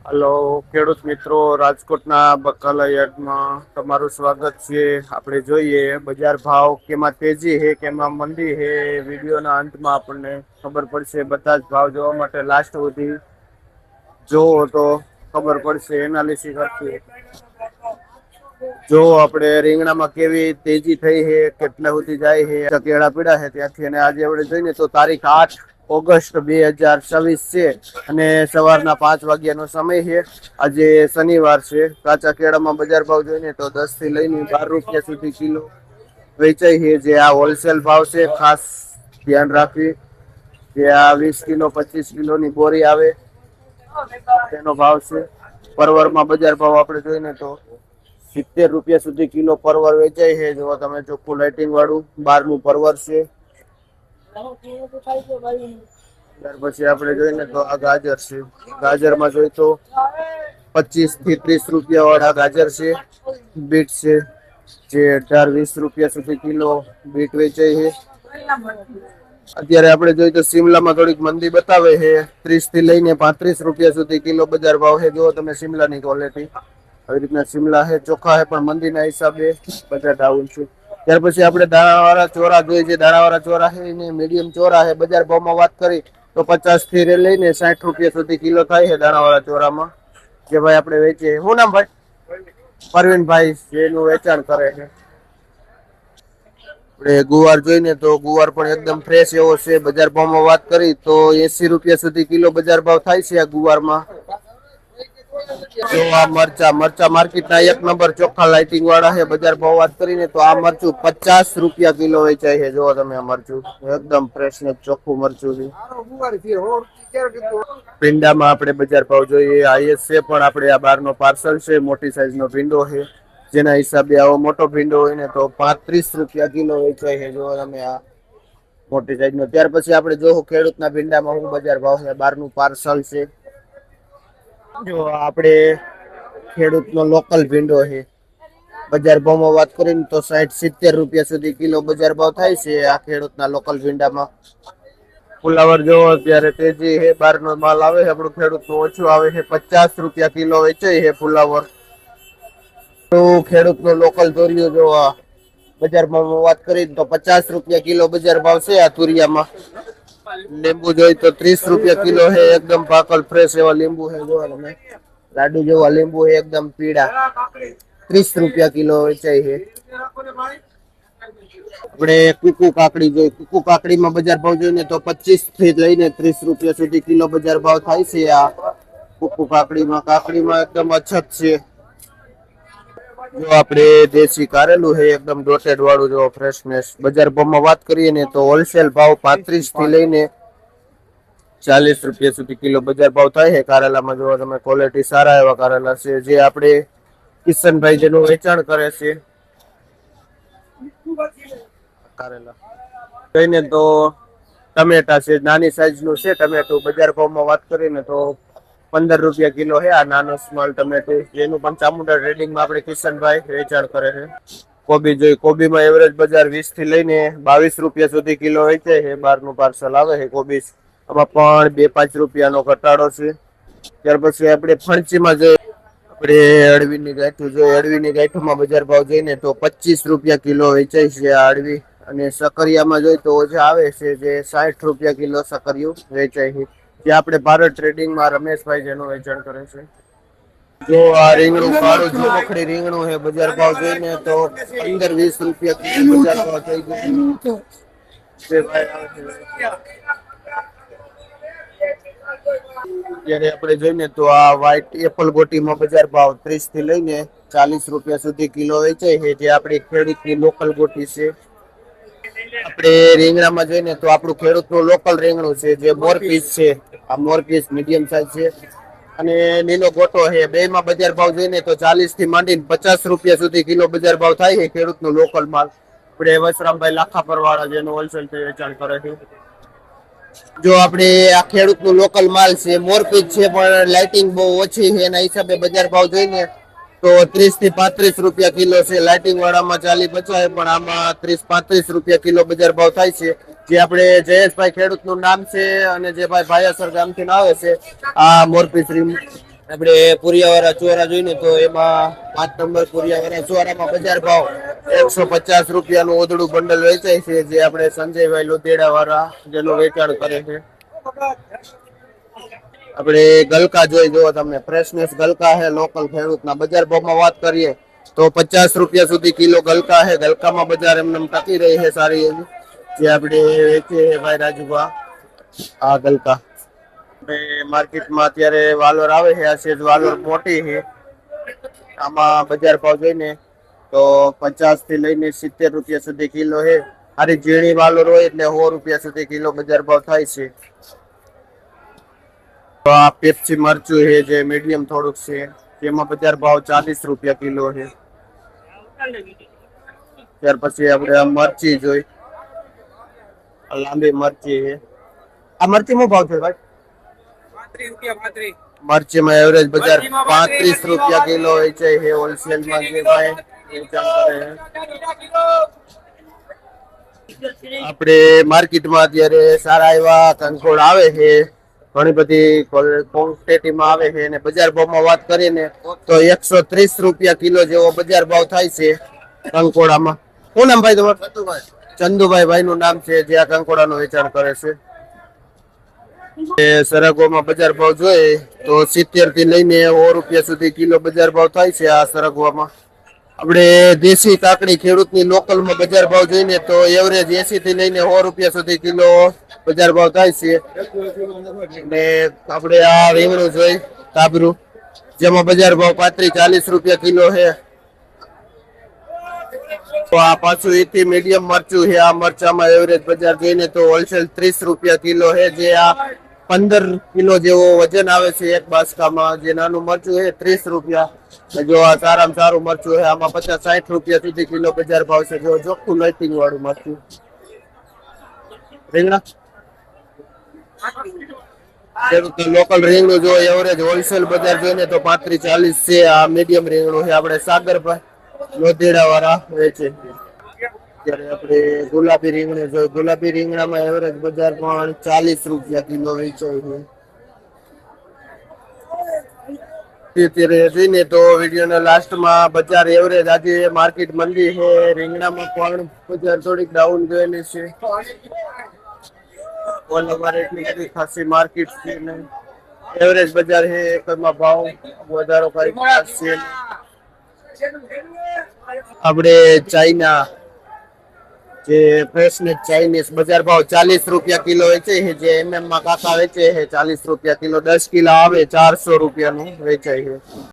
Hello ખેડૂત મિત્રો, રાજકોટના બકાલા યાર્ડમાં તમારું સ્વાગત છે। આપણે જોઈએ બજાર ભાવ કેમાં તેજી હે કેમાં મંદી હે, વિડીયોના અંતમાં આપણને ખબર પડશે। બધા જ ભાવ જોવા માટે લાસ્ટ સુધી જોવો તો ખબર પડશે। એનાલિસિસ કરશું। જો આપણે રીંગણામાં કેવી તેજી થઈ છે, કેટલા સુધી જાય છે, કેળા પીડા છે ત્યાંથી, અને આજે આપણે જોઈને તો તારીખ 8 ઓગસ્ટ 2024 છે અને સવારના 5 વાગ્યાનો સમય છે। આજે શનિવાર છે। કાચા કેળામાં બજાર ભાવ જોઈને તો 10 થી લઈને 12 રૂપિયા સુધી કિલો વેચાય છે। જે આ હોલસેલ ભાવ છે, ખાસ ધ્યાન રાખવી। જે આ 20 કિલો 25 કિલોની બોરી આવે તેનો ભાવ છે। પરવરમાં બજાર ભાવ આપણે જોઈને તો 70 રૂપિયા સુધી કિલો પરવર વેચાય છે। જો તમે ચોખ્ખું લાઇટિંગ વાળું બહારનું પરવર છે। ત્યાર પછી આપણે જોઈને તો આ ગાજર છે। ગાજરમાં જોઈ તો 25 થી 30 રૂપિયા વાળા ગાજર છે। બીટ છે જે 18-20 રૂપિયા સુધી કિલો બીટ વેચાય છે। અત્યારે આપણે જોઈએ તો શિમલામાં થોડીક મંદી બતાવે છે। 30 થી લઈને 35 રૂપિયા સુધી કિલો બજાર ભાવ છે। જો તમે શિમલાની ક્વોલિટી આવી રીતના શિમલા છે, ચોખા છે, પણ મંદીના હિસાબે બધા ડાઉન છે। ત્યાર પછી આપણે દાણાવાળા ચોરા જોઈએ છે। દાણાવાળા ચોરા છે ને મીડિયમ ચોરા છે। બજાર ભાવમાં વાત કરી તો 50 થી લઈને 60 રૂપિયા સુધી કિલો થાય છે દાણાવાળા ચોરામાં, જે ભાઈ આપણે વેચીએ। શું નામ ભાઈ? પરવીનભાઈ જેનું વેચાણ કરે છે। આપણે ગુવાર જોઈને તો ગુવાર પણ એકદમ ફ્રેશ એવો છે। બજાર ભાવમાં વાત કરી તો 80 રૂપિયા સુધી કિલો બજાર ભાવ થાય છે આ ગુવારમાં। જો આ મરચા માર્કેટના 1 નંબર ચોખ્ખા લાઇટિંગ વાળા છે। બજાર ભાવ વાત કરીને તો આ મરચું 50 રૂપિયા કિલો વેચાય છે। જો તમે આ મરચું એકદમ ફ્રેશ ને ચોખ્ખું મરચું છે। ભીંડામાં આપણે બજાર ભાવ જોઈએ આઈએસ છે, પણ આપણે આ બહારનો પાર્સલ છે, મોટી સાઈઝનો ભીંડો છે, જેના હિસાબે આવો મોટો ભીંડો હોય ને તો 35 રૂપિયા કિલો વેચાય છે। જો તમે આ મોટી સાઈઝનો। ત્યાર પછી આપણે જોવું ખેડૂતના ભીંડામાં શું બજાર ભાવ છે। બહારનું પાર્સલ છે। જો આપણે ખેડૂતનો લોકલ ભીંડો છે। બજાર ભાવમાં વાત કરીને તો 60-70 રૂપિયા સુધી કિલો બજાર ભાવ થાય છે આ ખેડૂતના લોકલ ભીંડામાં। ફુલાવર જોવો અત્યારે તેજી છે। બહારનો માલ આવે છે, આપણું ખેડૂતનું ઓછું આવે છે। 50 રૂપિયા કિલો વેચાય છે ફુલાવર। તો ખેડૂતનો લોકલ દોરિયો જોવા બજાર ભાવમાં વાત કરી તો 50 રૂપિયા કિલો બજાર ભાવ છે આ તુરિયામાં। લીંબુ જોઈ તો 30 રૂપિયા કિલો છે। એકદમ પાકલ ફ્રેશ એવા લીંબુ છે। જોવા તમે લાડુ જેવા લીંબુ છે, એકદમ પીળા, 30 રૂપિયા કિલો વેચાય છે। આપણે કુકુ કાકડી જોઈ, કુકુ કાકડીમાં બજાર ભાવ જોઈને તો 25 થી લઈને 30 રૂપિયા સુધી કિલો બજાર ભાવ થાય છે આ કુકુ કાકડીમાં। કાકડીમાં એકદમ અછત છે। જો આપણે દેશી કારેલું છે, એકદમ ડોટેડ વાળું, જો ફ્રેશનેસ। બજાર ભાવમાં વાત કરીએ ને તો હોલસેલ ભાવ 35 થી લઈને 40 રૂપિયા સુધી કિલો બજાર ભાવ થાય છે કારેલામાં। જો તમે ક્વોલિટી સારા એવા કારેલા છે, જે આપણે કિશનભાઈ જેનું વેચાણ કરે છે કારેલા। કઈને તો ટમેટા છે, નાની સાઈઝ નું છે ટમેટું। બજાર ભાવમાં વાત કરીને તો 15 રૂપિયા કિલો છે આ નાનો સ્મોલ ટમેટું, જેનું પણ ચામુંડા ટ્રેડિંગમાં આપણે કિશનભાઈ વેચાણ કરે છે। કોબી જોઈ, કોબીમાં એવરેજ બજાર 20 થી લઈને 22 રૂપિયા સુધી કિલો વેચાય છે। બહારનું પાર્સલ આવે છે કોબીજ, આમાં પણ 2-5 રૂપિયાનો ઘટાડો છે। ત્યાર પછી આપણે ફણસીમાં જોઈએ, આપણે અળવીની ગાંઠું જોઈએ। અળવીની ગાંઠુમાં બજાર ભાવ જોઈને તો 25 રૂપિયા કિલો વેચાય છે આ અળવી। અને સકરિયામાં જોઈ તો ઓછા આવે છે, જે 60 રૂપિયા કિલો સકરિયું વેચાય છે। જે આપણે ભારત ટ્રેડિંગમાં રમેશભાઈ જેનું વેચાણ કરે છે। જો આ રીંગણું કાળું ઝીણુખડી રીંગણું છે, બજાર ભાવ જોઈને તો 15-20 રૂપિયા કિલો બજાર ભાવ થઈ ગયો અત્યારે આપણે જોઈને તો આ વ્હાઈટ એપલ ગોટીમાં બજાર ભાવ 30 થી લઈને 40 રૂપિયા સુધી કિલો વેચાય છે, જે આપણી ખેડૂતની લોકલ ગોટી છે। આપણે રીંગણામાં જોઈને તો આપણું ખેડૂતનું લોકલ રીંગણું છે, જે મોરપીસ છે। આ મોરપીસ મીડિયમ સાઈઝ છે અને લીલો ગોટો છે। બેમાં બજાર ભાવ જોઈને તો 40 થી માંડીને 50 રૂપિયા સુધી કિલો બજાર ભાવ થાય છે ખેડૂતનું લોકલ માલ। આપણે વસરામભાઈ લાખાપર વાળા જેનું હોલસેલ વેચાણ કરે છે। જો આપણે આ ખેડૂતનું લોકલ માલ છે, મોરપીસ છે, પણ લાઇટિંગ બહુ ઓછી છે, એના હિસાબે બજાર ભાવ જોઈને તો 30 થી 35 રૂપિયા કિલો છે। લાઇટિંગ વાળામાં 40-50, પણ આમાં 30-35 રૂપિયા કિલો બજાર ભાવ થાય છે। જે આપણે જયેશભાઈ ખેડૂતનું નામ છે અને જે ભાઈ ભાયાસર ગામથી આવે છે આ મોરપીસ આપણે પુરિયાવાળા ચોરા જોઈને તો એમાં 5 નંબર પુરિયાવાળા ચોરામાં બજાર ભાવ 150 રૂપિયાનું ઓદડું બંડલ વેચાય છે, જે આપણે સંજયભાઈ લોધેડા વાળા જેનું વેચાણ કરે છે. આપણે ગલકા જોઈ જો તમને ફ્રેશનેસ ગલકા છે, લોકલ ખેડૂતના. બજાર ભાવમાં વાત કરીએ તો 50 રૂપિયા સુધી કિલો ગલકા છે. ગલકામાં બજાર એમને ટકી રહી છે સારી એવી, જે આપણે વેચીએ છે ભાઈ રાજુભા. આ ગલકા માર્કેટમાં અત્યારે વાલોર આવે છે, આ સેજ વાલોર મોટી છે. આમાં બજાર ભાવ જોઈને તો 50 થી લઈને 70 રૂપિયા સુધી કિલો છે. આરી ઝીણી વાલોર હોય એટલે 100 રૂપિયા સુધી કિલો બજાર ભાવ થાય છે. તો આ પેપ્સી મરચું છે, જે મીડિયમ થોડુંક છે, જેમાં બજાર ભાવ 40 રૂપિયા કિલો છે. ત્યાર પછી આપણે આ મરચી જોઈ, લાંબી મરચી છે. આ મરચી નો ભાવ છે ભાઈ? મરચીમાં એવરેજ બજાર 35 રૂપિયા કિલો હોય છે. હોલસેલમાં જે ભાઈ આપણે માર્કેટમાં અત્યારે સારા એવા કંકોડ આવે છે, ઘણી બધી ક્વોન્ટિટીમાં આવે છે. અને બજાર ભાવમાં વાત કરીએ ને તો 130 રૂપિયા કિલો જેવો બજાર ભાવ થાય છે કંકોડામાં. શું નામ ભાઈ તમારું? ચંદુભાઈ ભાઈ નું નામ છે, જે આ કંકોડાનું વેચાણ કરે છે. સરગવામાં બજાર ભાવ જોઈએ તો 70 થી લઈને 100 રૂપિયા સુધી કિલો બજાર ભાવ થાય છે. આ સરગવામાં આપણે દેશી કાકડી ખેડૂતની લોકલમાં બજાર ભાવ જોઈને તો એવરેજ 80 થી લઈને 100 રૂપિયા સુધી કિલો બજાર ભાવ થાય છે. અને આપણે આ રીંગણું જોઈ તાબરું, જેમાં બજાર ભાવ 35-40 રૂપિયા કિલો છે. તો આ પાછું એથી મીડિયમ મરચું છે. આ મરચામાં એવરેજ બજાર જોઈને તો હોલસેલ 30 રૂપિયા કિલો છે, જે આ 15 કિલો જેવો વજન આવે છે એક બાસકામાં. જે નાનું મરચું છે 30 રૂપિયા. જો આ સારામાં સારું મરચું છે, આમાં 50-60 રૂપિયા સુધી કિલો બજાર ભાવ છે. જો ચોખ્ખું લાઇટિંગ વાળું મરચું. રીંગણા લોકલ રીંગણું જો એવરેજ હોલસેલ બજાર જોઈને તો 35-40 છે. આ મીડિયમ રીંગણું છે, આપણે સાગરભાઈ લોધેડા વાળા વેચે. ત્યારે આપણે ગુલાબી રીંગણું જોઈએ. ગુલાબી રીંગણામાં એવરેજ બજાર પણ 40 રૂપિયા કિલો વેચાય છે. અત્યારે જોઈને તો વિડીયોના લાસ્ટમાં બજાર એવરેજ આજે માર્કેટ મંદી છે. રીંગણામાં પણ બજાર થોડીક ડાઉન જોયેલી છે. એટલી ખાસી માર્કેટ છે નહીં, એવરેજ બજાર છે. એકમાં ભાવ વધારો કરી છે. આપણે ચાઇના જે ફ્રેશનેસ ચાઇનીઝ બજાર ભાવ 40 રૂપિયા કિલો વેચે છે. જે MM માં કાકા વેચે છે 40 રૂપિયા કિલો. 10 કિલો આવે 400 રૂપિયાનું વેચાય છે.